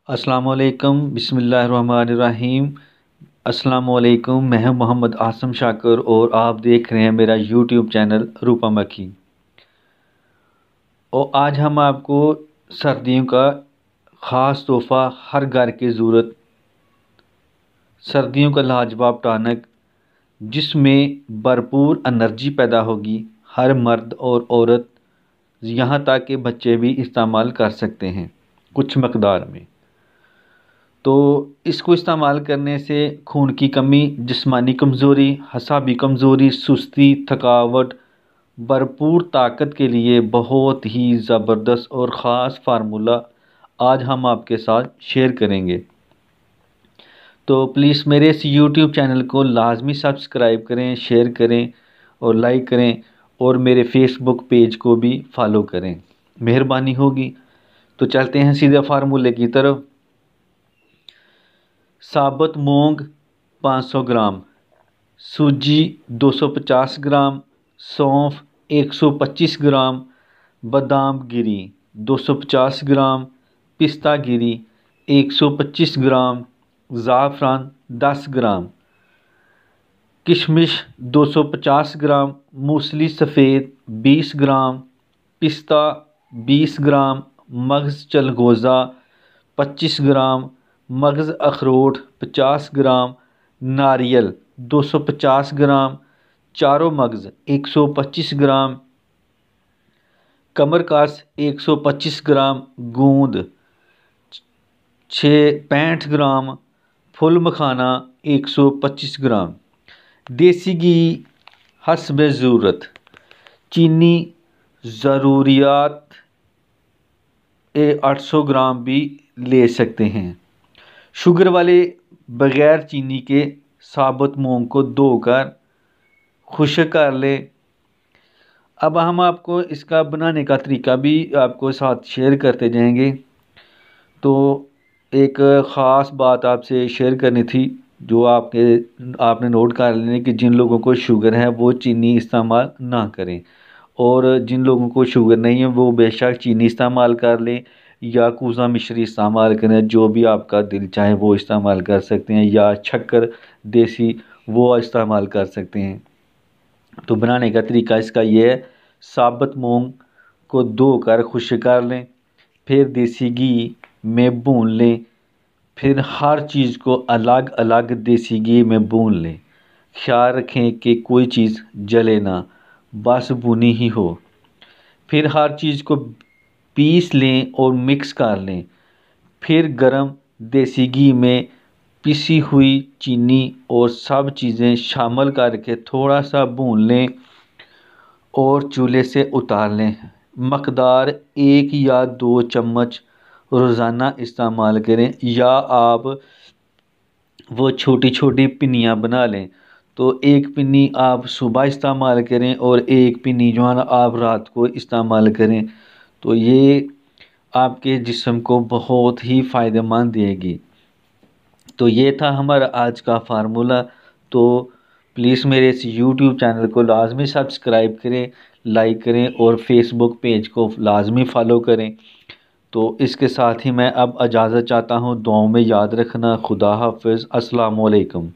السلام علیکم، بسم اللہ الرحمن الرحیم۔ السلام علیکم، میں ہوں محمد عاصم شاکر اور آپ دیکھ رہے ہیں میرا یوٹیوب چینل روپا مکھی۔ اور آج ہم آپ کو سردیوں کا خاص تحفہ، ہر گھر کی ضرورت، سردیوں کا لاجواب ٹانک جس میں بھرپور انرجی پیدا ہوگی، ہر مرد اور عورت یہاں تک کہ بچے بھی استعمال کر سکتے ہیں کچھ مقدار میں۔ تو اس کو استعمال کرنے سے خون کی کمی، جسمانی کمزوری، اعصابی کمزوری، سستی، تھکاوٹ، بھرپور طاقت کے لیے بہت ہی زبردست اور خاص فارمولہ آج ہم آپ کے ساتھ شیئر کریں گے۔ تو پلیز میرے اس یوٹیوب چینل کو لازمی سبسکرائب کریں، شیئر کریں اور لائک کریں، اور میرے فیس بک پیج کو بھی فالو کریں، مہربانی ہوگی۔ تو چلتے ہیں سیدھے فارمولے کی طرف۔ ثابت مونگ 500 گرام، سوجی 250 گرام، سونف 125 گرام، بادام گری 250 گرام، پستہ گری 125 گرام، زعفران 10 گرام، کشمش 250 گرام، موسلی سفید 20 گرام، پستہ 20 گرام، مغز چلگوزہ 25 گرام، مغز اخروٹ 50 گرام، ناریل 250 گرام، چاروں مغز 125 گرام، کمرکس 125 گرام، گوند 65 گرام، پھول مکھانا 125 گرام، دیسی گھی حسب ضرورت، چینی ضروریات 800 گرام بھی لے سکتے ہیں۔ شوگر والے بغیر چینی کے ثابت مونگ کو دھو کر خشک کر لیں۔ اب ہم آپ کو اس کا بنانے کا طریقہ بھی آپ کو ساتھ شیئر کرتے جائیں گے۔ تو ایک خاص بات آپ سے شیئر کرنی تھی جو آپ نے نوٹ کر لیں کہ جن لوگوں کو شوگر ہے وہ چینی استعمال نہ کریں، اور جن لوگوں کو شوگر نہیں ہے وہ بے شک چینی استعمال کر لیں یا کوزہ مشری استعمال کریں، جو بھی آپ کا دل چاہے وہ استعمال کر سکتے ہیں، یا شکر دیسی وہ استعمال کر سکتے ہیں۔ تو بنانے کا طریقہ اس کا یہ ہے، ثابت مونگ کو دھو کر خشک کر لیں، پھر دیسی گھی میں بھون لیں، پھر ہر چیز کو الگ الگ دیسی گھی میں بھون لیں۔ خیال رکھیں کہ کوئی چیز جلے نہ، بس بھونی ہی ہو۔ پھر ہر چیز کو پیس لیں اور مکس کر لیں، پھر گرم دیسی گھی میں پسی ہوئی چینی اور سب چیزیں شامل کر کے تھوڑا سا بھون لیں اور چولہے سے اتار لیں۔ مقدار 1 یا 2 چمچ روزانہ استعمال کریں، یا آپ وہ چھوٹی چھوٹی پنیاں بنا لیں۔ تو ایک پنی آپ صبح استعمال کریں اور ایک پنی جو ہے نا آپ رات کو استعمال کریں، تو یہ آپ کے جسم کو بہت ہی فائدہ مند دے گی۔ تو یہ تھا ہمارا آج کا فارمولہ۔ تو پلیز میرے اس یوٹیوب چینل کو لازمی سبسکرائب کریں، لائک کریں اور فیس بک پیج کو لازمی فالو کریں۔ تو اس کے ساتھ ہی میں اب اجازت چاہتا ہوں، دعاؤں میں یاد رکھنا۔ خدا حافظ، السلام علیکم۔